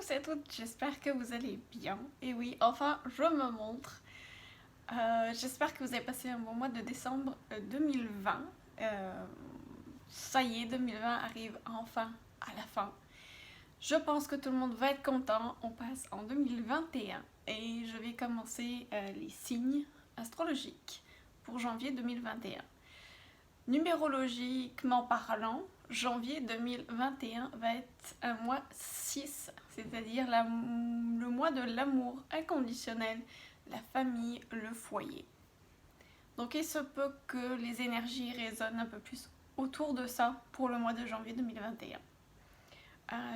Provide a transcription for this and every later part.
tous et toutes, j'espère que vous allez bien. Et oui, enfin, je me montre. J'espère que vous avez passé un bon mois de décembre 2020. Ça y est, 2020 arrive enfin à la fin. Je pense que tout le monde va être content. On passe en 2021 et je vais commencer les signes astrologiques pour janvier 2021. Numérologiquement parlant, janvier 2021 va être un mois 6, c'est-à-dire le mois de l'amour inconditionnel, la famille, le foyer. Donc il se peut que les énergies résonnent un peu plus autour de ça pour le mois de janvier 2021.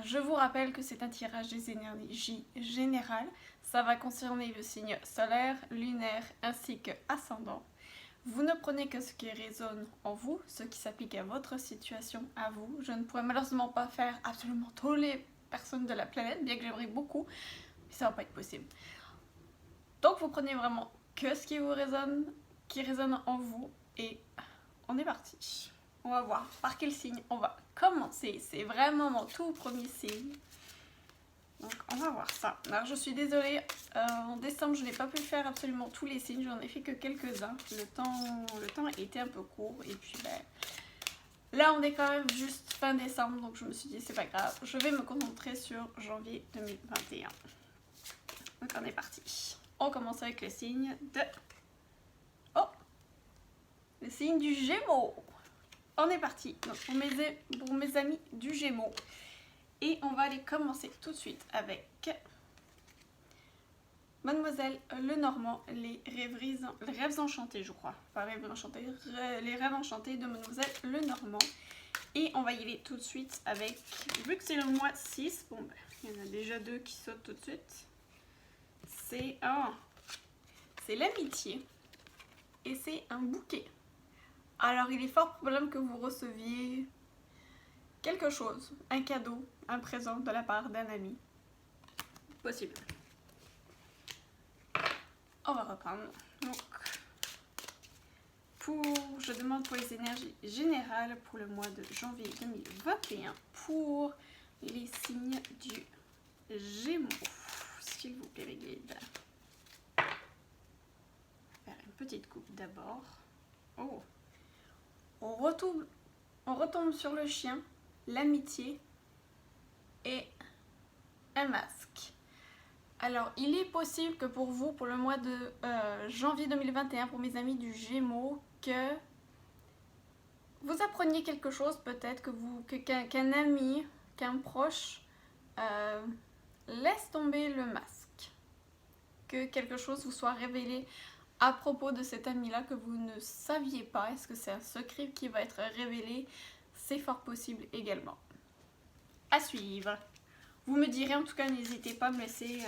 Je vous rappelle que c'est un tirage des énergies générales. Ça va concerner le signe solaire, lunaire ainsi que ascendant. Vous ne prenez que ce qui résonne en vous, ce qui s'applique à votre situation, à vous. Je ne pourrais malheureusement pas faire absolument toutes les personnes de la planète, bien que j'aimerais beaucoup, mais ça va pas être possible. Donc vous prenez vraiment que ce qui résonne en vous, et on est parti. On va voir par quel signe on va commencer. C'est vraiment mon tout premier signe. Donc on va voir ça. Alors je suis désolée, en décembre je n'ai pas pu faire absolument tous les signes, j'en ai fait que quelques-uns. Le temps était un peu court et puis là on est quand même juste fin décembre, donc je me suis dit c'est pas grave. Je vais me concentrer sur janvier 2021. Donc on est parti. On commence avec le signe de... Oh, le signe du Gémeaux. On est parti. Donc pour mes amis du Gémeaux. Et on va aller commencer tout de suite avec Mademoiselle Lenormand, les rêves enchantés, je crois. Pas rêves enchantés, les rêves enchantés de Mademoiselle Lenormand. Et on va y aller tout de suite avec, vu que c'est le mois 6, bon ben, il y en a déjà deux qui sautent tout de suite. C'est l'amitié et c'est un bouquet. Alors il est fort probable que vous receviez quelque chose, un cadeau, un présent de la part d'un ami. Possible. On va reprendre. Donc, je demande pour les énergies générales pour le mois de janvier 2021 pour les signes du Gémeaux. S'il vous plaît, les guides. Faire une petite coupe d'abord. Oh. On retombe sur le chien, l'amitié et un masque. Alors, il est possible que pour vous, pour le mois de janvier 2021, pour mes amis du Gémeaux, que vous appreniez quelque chose, peut-être qu'un ami, qu'un proche laisse tomber le masque. Que quelque chose vous soit révélé à propos de cet ami-là que vous ne saviez pas. Est-ce que c'est un secret qui va être révélé? C'est fort possible également. À suivre. Vous me direz, en tout cas, n'hésitez pas à me laisser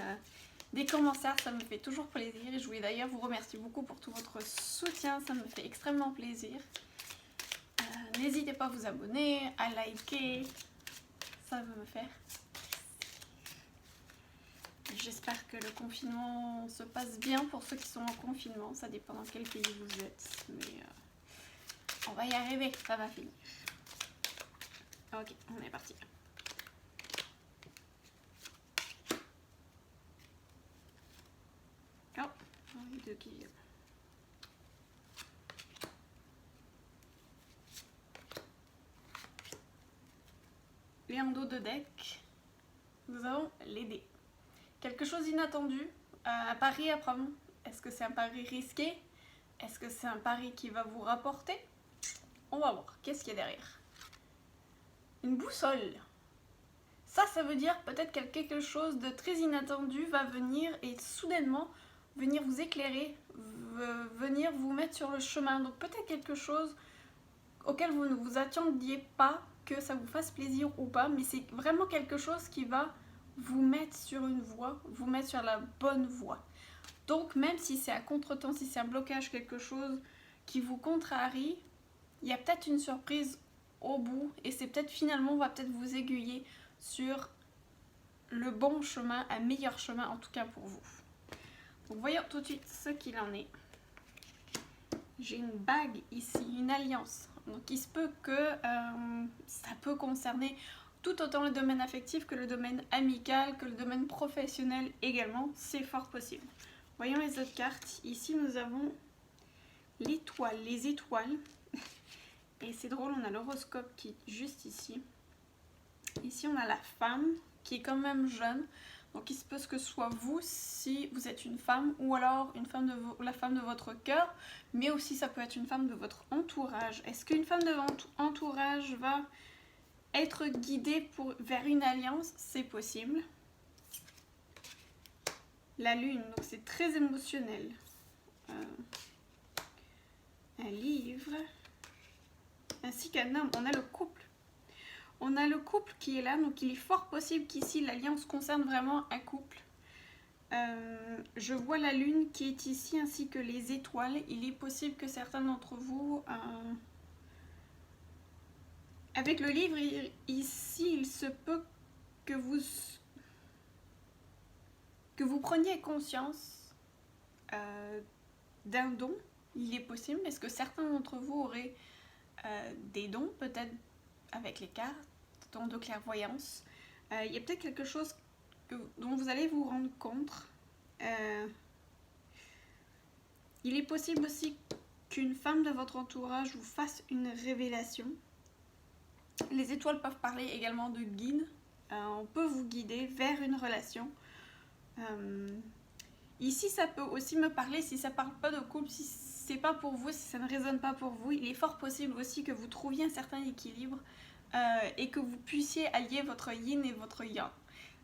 des commentaires, ça me fait toujours plaisir. Et je voulais d'ailleurs vous remercier beaucoup pour tout votre soutien, ça me fait extrêmement plaisir. N'hésitez pas à vous abonner, à liker, ça va me faire. J'espère que le confinement se passe bien pour ceux qui sont en confinement, ça dépend dans quel pays vous êtes, mais on va y arriver, ça va finir. Ok, on est parti. Oh, les deux qui viennent. Et en dos de deck, nous avons les dés. Quelque chose d'inattendu, un pari à prendre. Est-ce que c'est un pari risqué? Est-ce que c'est un pari qui va vous rapporter? On va voir. Qu'est-ce qu'il y a derrière? Une boussole. Ça veut dire peut-être que quelque chose de très inattendu va venir et soudainement venir vous éclairer, venir vous mettre sur le chemin. Donc peut-être quelque chose auquel vous ne vous attendiez pas, que ça vous fasse plaisir ou pas, mais c'est vraiment quelque chose qui va vous mettre sur une voie, vous mettre sur la bonne voie. Donc même si c'est à contretemps, si c'est un blocage, quelque chose qui vous contrarie, il y a peut-être une surprise au bout et c'est peut-être finalement, on va peut-être vous aiguiller sur le bon chemin, un meilleur chemin en tout cas pour vous. Donc voyons tout de suite ce qu'il en est. J'ai une bague ici, une alliance. Donc il se peut que ça peut concerner tout autant le domaine affectif que le domaine amical, que le domaine professionnel également, c'est fort possible. Voyons les autres cartes. Ici, nous avons l'étoile, les étoiles. Et c'est drôle, on a l'horoscope qui est juste ici. Ici, on a la femme qui est quand même jeune. Donc, il se peut que ce soit vous, si vous êtes une femme, ou alors une femme la femme de votre cœur, mais aussi ça peut être une femme de votre entourage. Est-ce qu'une femme de votre entourage va être guidée vers une alliance? C'est possible. La lune, donc c'est très émotionnel. Un livre, ainsi qu'un homme. On a le couple. On a le couple qui est là, donc il est fort possible qu'ici l'alliance concerne vraiment un couple. Je vois la lune qui est ici ainsi que les étoiles. Il est possible que certains d'entre vous, avec le livre ici, il se peut que vous preniez conscience d'un don. Il est possible. Est-ce que certains d'entre vous auraient des dons, peut-être avec les cartes, dons de clairvoyance? Il y a peut-être quelque chose dont vous allez vous rendre compte. Il est possible aussi qu'une femme de votre entourage vous fasse une révélation. Les étoiles peuvent parler également de guide. On peut vous guider vers une relation. Ici, ça peut aussi me parler, si ça ne parle pas de couple, si c'est pas pour vous, si ça ne résonne pas pour vous, il est fort possible aussi que vous trouviez un certain équilibre et que vous puissiez allier votre yin et votre yang.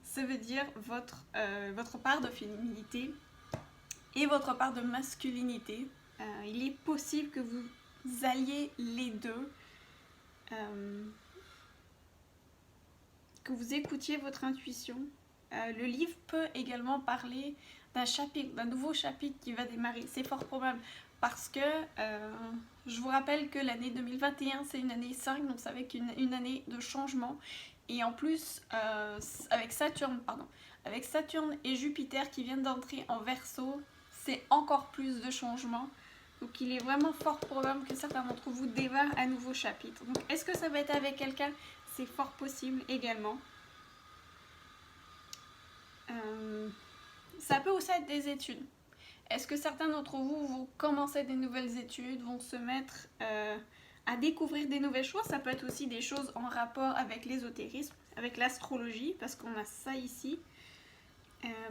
Ça veut dire votre part de féminité et votre part de masculinité. Il est possible que vous alliez les deux, que vous écoutiez votre intuition. Le livre peut également parler d'un nouveau chapitre qui va démarrer. C'est fort probable parce que je vous rappelle que l'année 2021 c'est une année 5, donc c'est avec une année de changement. Et en plus, avec Saturne et Jupiter qui viennent d'entrer en Verseau, c'est encore plus de changements. Donc il est vraiment fort probable que certains d'entre vous démarrent un nouveau chapitre. Donc est-ce que ça va être avec quelqu'un? C'est fort possible également. Ça peut aussi être des études. Est-ce que certains d'entre vous vont commencer des nouvelles études, vont se mettre à découvrir des nouvelles choses? Ça peut être aussi des choses en rapport avec l'ésotérisme, avec l'astrologie, parce qu'on a ça ici.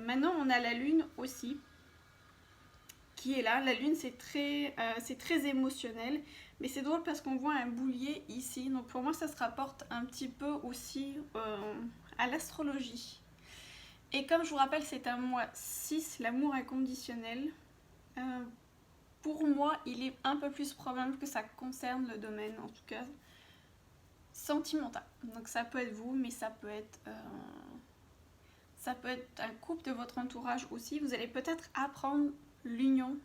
Maintenant, on a la lune aussi, qui est là. La lune, c'est très émotionnel, mais c'est drôle parce qu'on voit un boulier ici. Donc pour moi, ça se rapporte un petit peu aussi à l'astrologie. Et comme je vous rappelle, c'est un mois 6, l'amour inconditionnel. Pour moi, il est un peu plus probable que ça concerne le domaine, en tout cas, sentimental. Donc ça peut être vous, mais ça peut être un couple de votre entourage aussi. Vous allez peut-être apprendre l'union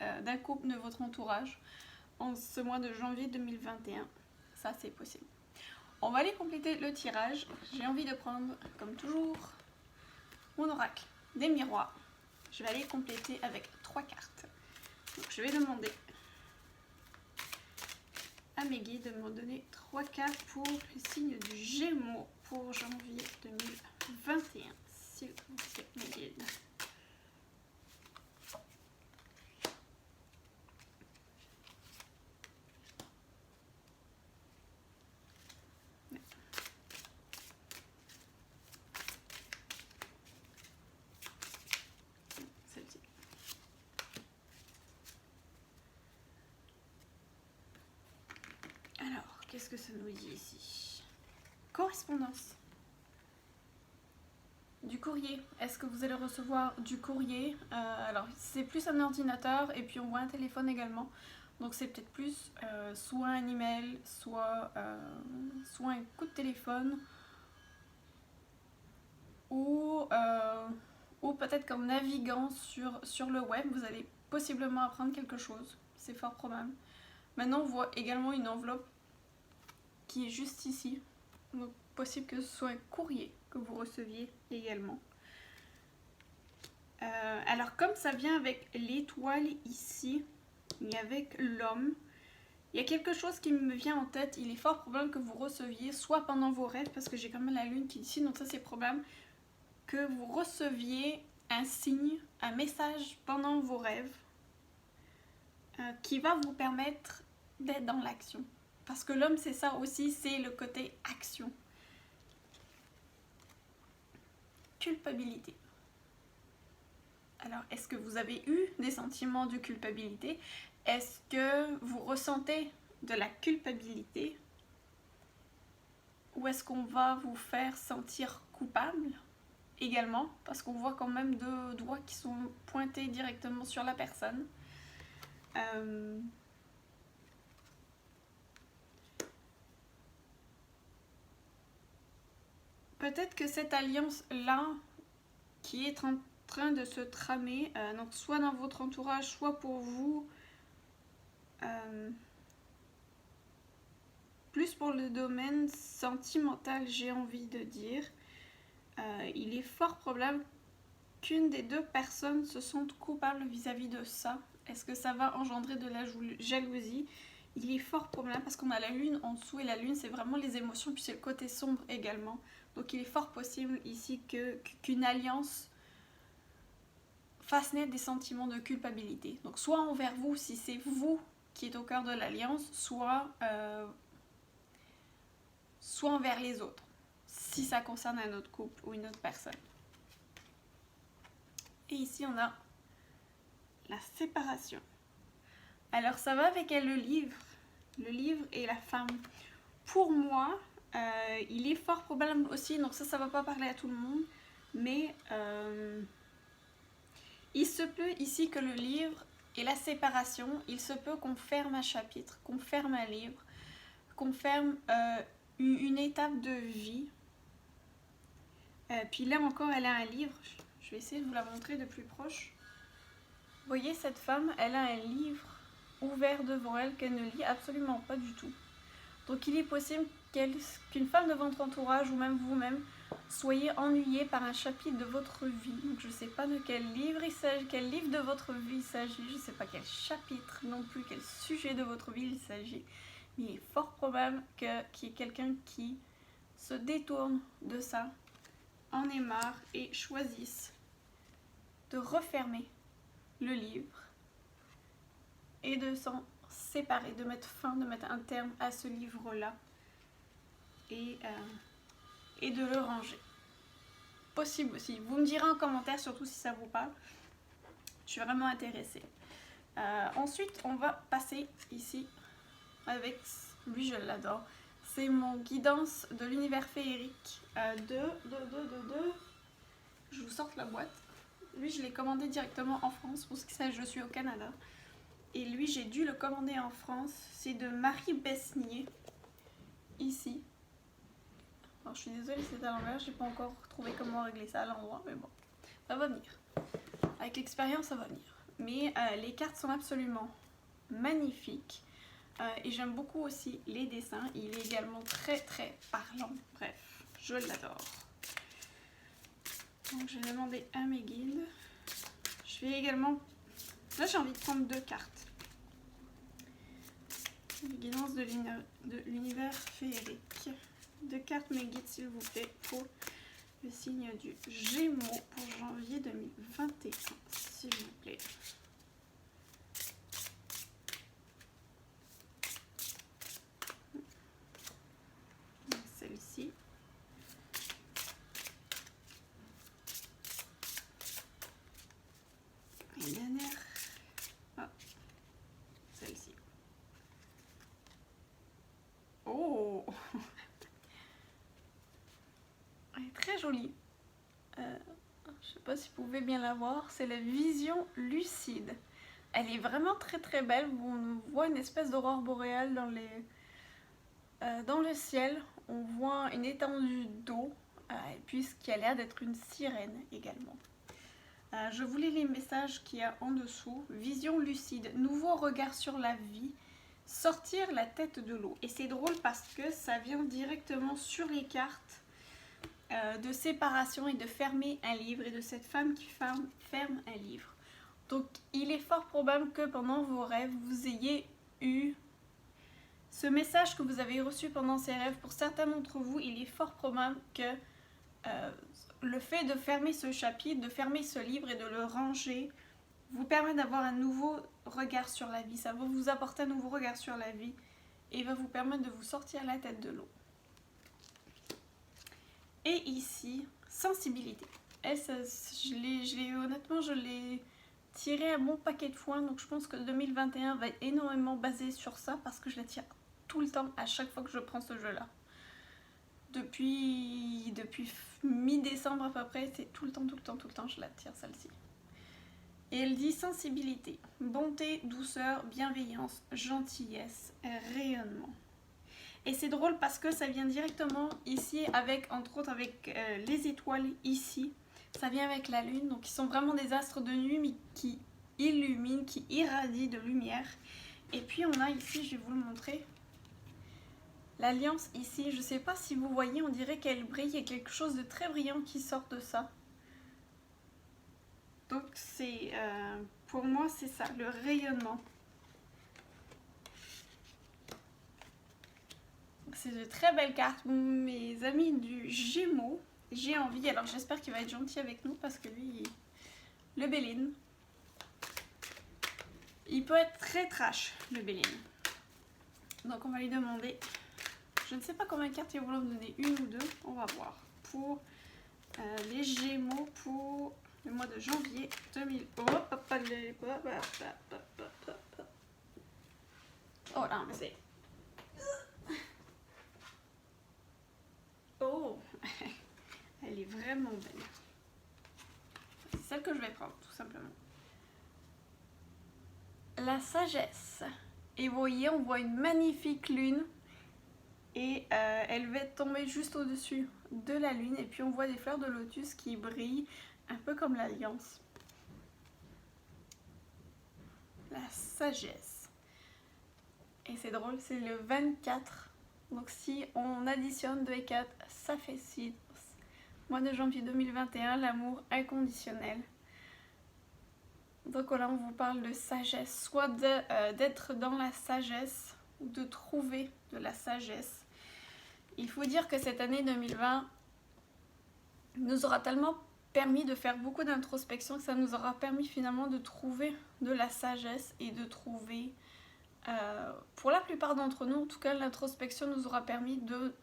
d'un couple de votre entourage en ce mois de janvier 2021. Ça, c'est possible. On va aller compléter le tirage. J'ai envie de prendre, comme toujours, mon oracle des miroirs. Je vais aller compléter avec 3 cartes. Donc, je vais demander à mes guides de me donner 3 cartes pour le signe du Gémeaux pour janvier 2021. S'il vous plaît, mes guides. Qu'est-ce que ça nous dit ici? Correspondance. Du courrier. Est-ce que vous allez recevoir du courrier? Alors, c'est plus un ordinateur et puis on voit un téléphone également. Donc, c'est peut-être plus soit un email, soit un coup de téléphone ou peut-être qu'en naviguant sur le web, vous allez possiblement apprendre quelque chose. C'est fort probable. Maintenant, on voit également une enveloppe qui est juste ici. Donc possible que ce soit un courrier que vous receviez également. Alors comme ça vient avec l'étoile ici et avec l'homme, Il y a quelque chose qui me vient en tête. Il est fort probable que vous receviez, soit pendant vos rêves, parce que j'ai quand même la lune qui est ici, donc ça c'est probable, que vous receviez un signe, un message pendant vos rêves qui va vous permettre d'être dans l'action. Parce que l'homme, c'est ça aussi, c'est le côté action. Culpabilité. Alors, est-ce que vous avez eu des sentiments de culpabilité? Est-ce que vous ressentez de la culpabilité? Ou est-ce qu'on va vous faire sentir coupable également? Parce qu'on voit quand même deux doigts qui sont pointés directement sur la personne. Peut-être que cette alliance-là, qui est en train de se tramer, donc soit dans votre entourage, soit pour vous, plus pour le domaine sentimental, j'ai envie de dire, il est fort probable qu'une des deux personnes se sente coupable vis-à-vis de ça. Est-ce que ça va engendrer de la jalousie? Il est fort probable parce qu'on a la lune en dessous et la lune c'est vraiment les émotions puis c'est le côté sombre également. Donc il est fort possible ici qu'une alliance fasse naître des sentiments de culpabilité. Donc soit envers vous si c'est vous qui êtes au cœur de l'alliance, soit envers les autres si ça concerne un autre couple ou une autre personne. Et ici on a la séparation. Alors ça va avec le livre et la femme. Pour moi, il est fort probable aussi, donc ça va pas parler à tout le monde, mais il se peut ici que le livre et la séparation, il se peut qu'on ferme un chapitre, qu'on ferme un livre, qu'on ferme une étape de vie. Puis là encore, elle a un livre, je vais essayer de vous la montrer de plus proche. Vous voyez, cette femme, elle a un livre ouvert devant elle qu'elle ne lit absolument pas du tout. Donc il est possible qu'une femme de votre entourage ou même vous-même soyez ennuyé par un chapitre de votre vie. Donc je ne sais pas de quel livre il s'agit, quel livre de votre vie il s'agit, je ne sais pas quel chapitre non plus, quel sujet de votre vie il s'agit. Mais il est fort probable qu'il y ait quelqu'un qui se détourne de ça, en ait marre et choisisse de refermer le livre et de s'en séparer, de mettre fin, de mettre un terme à ce livre-là et de le ranger. Possible aussi. Vous me direz en commentaire, surtout si ça vous parle. Je suis vraiment intéressée. Ensuite, on va passer ici avec, lui je l'adore, c'est mon guidance de l'univers féerique je vous sorte la boîte. Lui, je l'ai commandé directement en France, parce que ça, je suis au Canada. Et lui, j'ai dû le commander en France. C'est de Marie Besnier, ici. Alors, je suis désolée, c'est à l'envers. J'ai pas encore trouvé comment régler ça à l'endroit, mais bon, ça va venir. Avec l'expérience, ça va venir. Mais les cartes sont absolument magnifiques. Et j'aime beaucoup aussi les dessins. Il est également très très parlant. Bref, je l'adore. Donc j'ai demandé à mes guides. Je vais également... Là j'ai envie de prendre 2 cartes. Les guidances de l'univers féerique. 2 cartes mes guides s'il vous plaît pour le signe du Gémeaux pour janvier 2021 s'il vous plaît. Celle-ci. Et dernière. Ah, celle-ci. Oh, elle est très jolie. Je sais pas si vous pouvez bien la voir. C'est la vision lucide. Elle est vraiment très très belle. On voit une espèce d'aurore boréale dans le ciel. On voit une étendue d'eau, puisqu'il a l'air d'être une sirène également. Je vous lis les messages qu'il y a en dessous. Vision lucide, nouveau regard sur la vie, sortir la tête de l'eau. Et c'est drôle parce que ça vient directement sur les cartes de séparation et de fermer un livre et de cette femme qui ferme un livre. Donc il est fort probable que pendant vos rêves, vous ayez eu ce message que vous avez reçu pendant ces rêves, pour certains d'entre vous, il est fort probable que le fait de fermer ce chapitre, de fermer ce livre et de le ranger, vous permet d'avoir un nouveau regard sur la vie. Ça va vous apporter un nouveau regard sur la vie et va vous permettre de vous sortir la tête de l'eau. Et ici, sensibilité. Elle, ça, honnêtement, je l'ai tiré un bon paquet de fois, donc je pense que 2021 va être énormément basé sur ça parce que je la tire tout le temps à chaque fois que je prends ce jeu-là. Depuis mi-décembre à peu près, c'est tout le temps, je la tire celle-ci. Et elle dit sensibilité, bonté, douceur, bienveillance, gentillesse, rayonnement. Et c'est drôle parce que ça vient directement ici avec, entre autres, avec les étoiles ici. Ça vient avec la lune, donc ils sont vraiment des astres de nuit mais qui illuminent, qui irradient de lumière. Et puis on a ici, je vais vous le montrer, l'alliance ici. Je ne sais pas si vous voyez, on dirait qu'elle brille, il y a quelque chose de très brillant qui sort de ça. Donc c'est, pour moi c'est ça, le rayonnement. C'est de très belles cartes. Mes amis du Gémeaux, j'ai envie, alors j'espère qu'il va être gentil avec nous parce que lui, le Béline, il peut être très trash, le Béline. Donc on va lui demander, je ne sais pas combien de cartes il va vouloir me donner, une ou deux, on va voir. Pour les Gémeaux, pour le mois de janvier 2000. Oh là, mais c'est... Oh, elle est vraiment belle. C'est celle que je vais prendre, tout simplement. La sagesse. Et vous voyez, on voit une magnifique lune. Et elle va tomber juste au-dessus de la lune. Et puis on voit des fleurs de lotus qui brillent, un peu comme l'alliance. La sagesse. Et c'est drôle, c'est le 24. Donc si on additionne 2 et 4, ça fait 6. Mois de janvier 2021, l'amour inconditionnel. Donc voilà, on vous parle de sagesse, soit d'être dans la sagesse, ou de trouver de la sagesse. Il faut dire que cette année 2020 nous aura tellement permis de faire beaucoup d'introspection que ça nous aura permis finalement de trouver de la sagesse et de trouver... pour la plupart d'entre nous, en tout cas, l'introspection nous aura permis de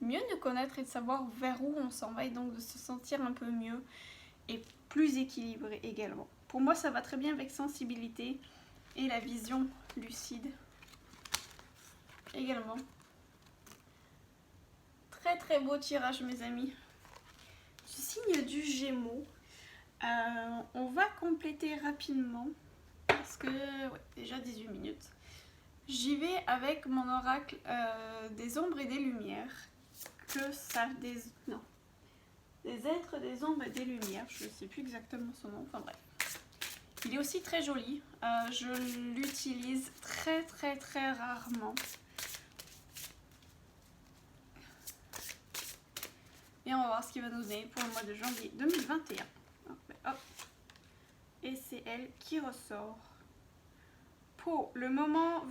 mieux nous connaître et de savoir vers où on s'en va et donc de se sentir un peu mieux et plus équilibré également. Pour moi, ça va très bien avec sensibilité et la vision lucide également. Très très beau tirage, mes amis. Du signe du Gémeaux. On va compléter rapidement parce que ouais, déjà 18 minutes. J'y vais avec mon oracle des ombres et des lumières. Que ça... Des êtres des ombres et des lumières. Je ne sais plus exactement son nom. Enfin bref. Il est aussi très joli. Je l'utilise très très très rarement. Et on va voir ce qu'il va nous donner pour le mois de janvier 2021. Hop. Et c'est elle qui ressort. Pour le moment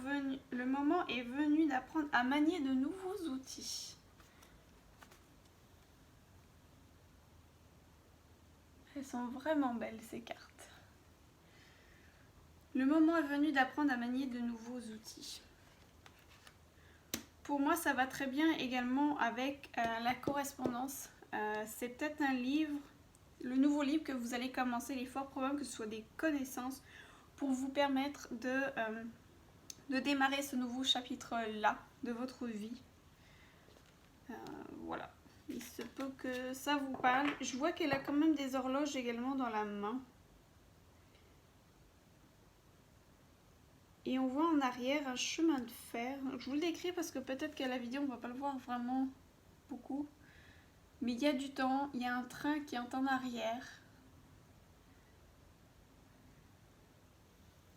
est venu d'apprendre à manier de nouveaux outils. Elles sont vraiment belles ces cartes. Le moment est venu d'apprendre à manier de nouveaux outils. Pour moi, ça va très bien également avec la correspondance. C'est peut-être un livre, le nouveau livre que vous allez commencer. Il est fort probable que ce soit des connaissances pour vous permettre de démarrer ce nouveau chapitre-là de votre vie. Voilà. Il se peut que ça vous parle. Je vois qu'elle a quand même des horloges également dans la main. Et on voit en arrière un chemin de fer. Je vous le décris parce que peut-être qu'à la vidéo on ne va pas le voir vraiment beaucoup. Mais il y a du temps, il y a un train qui est en arrière.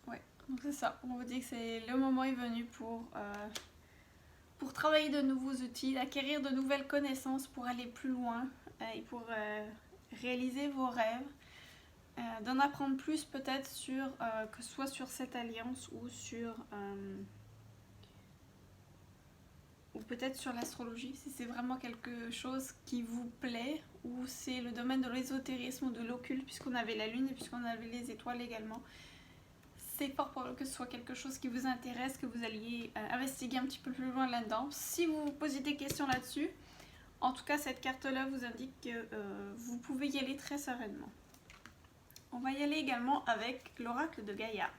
Ouais, donc c'est ça. On vous dit que c'est le moment est venu pour travailler de nouveaux outils, acquérir de nouvelles connaissances pour aller plus loin et pour réaliser vos rêves. D'en apprendre plus peut-être sur que ce soit sur cette alliance ou sur ou peut-être sur l'astrologie, si c'est vraiment quelque chose qui vous plaît, ou c'est le domaine de l'ésotérisme ou de l'occulte, puisqu'on avait la lune et puisqu'on avait les étoiles également. C'est fort probable que ce soit quelque chose qui vous intéresse, que vous alliez investiguer un petit peu plus loin là-dedans. Si vous vous posez des questions là-dessus, en tout cas cette carte-là vous indique que vous pouvez y aller très sereinement. On va y aller également avec l'oracle de Gaïa,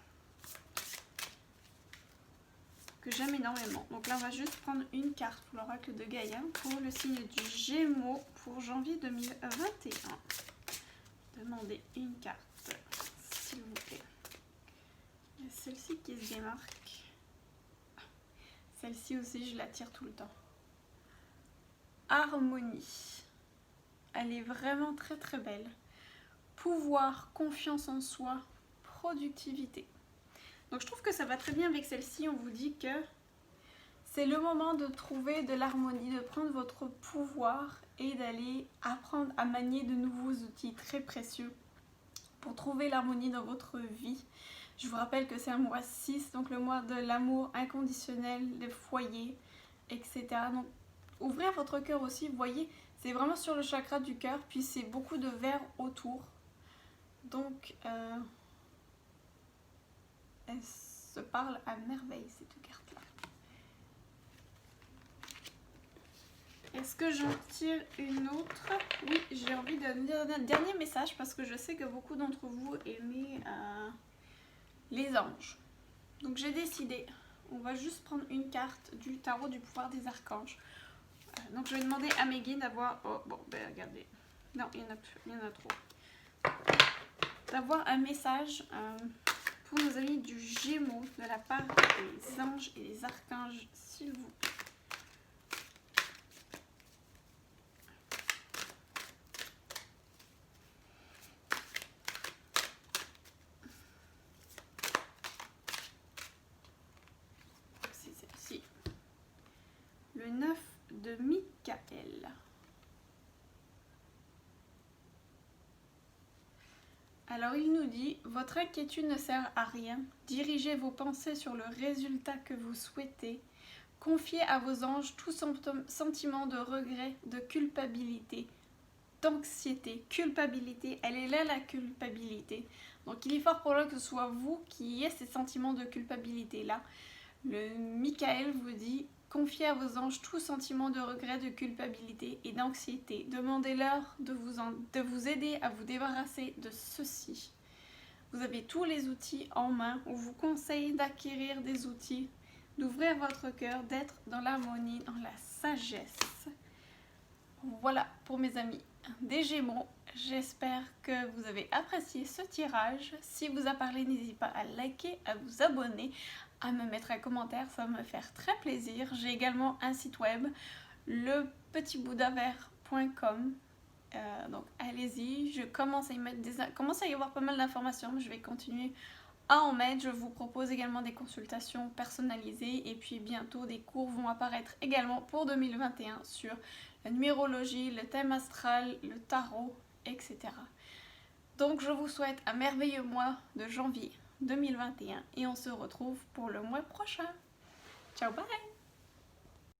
que j'aime énormément. Donc là on va juste prendre une carte pour l'oracle de Gaïa pour le signe du Gémeaux pour janvier 2021. Demandez une carte, s'il vous plaît. Il y a celle-ci qui se démarque. Celle-ci aussi, je la tire tout le temps. Harmonie. Elle est vraiment très très belle. Pouvoir, confiance en soi, productivité. Donc je trouve que ça va très bien avec celle-ci. On vous dit que c'est le moment de trouver de l'harmonie, de prendre votre pouvoir et d'aller apprendre à manier de nouveaux outils très précieux pour trouver l'harmonie dans votre vie. Je vous rappelle que c'est un mois 6, donc le mois de l'amour inconditionnel, des foyers, etc. Donc ouvrez votre cœur aussi, vous voyez, c'est vraiment sur le chakra du cœur, puis c'est beaucoup de verre autour. Donc elle se parle à merveille cette carte-là. Est-ce que j'en tire une autre? Oui, j'ai envie de dire un dernier message parce que je sais que beaucoup d'entre vous aimez les anges. Donc j'ai décidé, on va juste prendre une carte du tarot du pouvoir des archanges. Donc je vais demander à mes guides d'avoir... Oh bon, ben regardez. Non, il y en a trop. D'avoir un message pour nos amis du Gémeaux de la part des anges et des archanges, s'il vous plaît. C'est celle-ci. Le 9 de Michael. Alors il nous dit, votre inquiétude ne sert à rien, dirigez vos pensées sur le résultat que vous souhaitez, confiez à vos anges tout sentiment de regret, de culpabilité, d'anxiété, culpabilité, elle est là la culpabilité. Donc il est fort probable que ce soit vous qui ayez ces sentiments de culpabilité là. Le Michael vous dit, confiez à vos anges tout sentiment de regret, de culpabilité et d'anxiété. Demandez-leur de vous aider à vous débarrasser de ceci. Vous avez tous les outils en main. On vous conseille d'acquérir des outils, d'ouvrir votre cœur, d'être dans l'harmonie, dans la sagesse. Voilà pour mes amis des Gémeaux. J'espère que vous avez apprécié ce tirage. Si vous a parlé, n'hésitez pas à liker, à vous abonner, à me mettre un commentaire, ça va me faire très plaisir. J'ai également un site web, lepetitbouddhavert.com. Donc allez-y, je commence à y avoir pas mal d'informations, mais je vais continuer à en mettre. Je vous propose également des consultations personnalisées et puis bientôt des cours vont apparaître également pour 2021 sur la numérologie, le thème astral, le tarot, etc. Donc je vous souhaite un merveilleux mois de janvier 2021 et on se retrouve pour le mois prochain. Ciao, bye!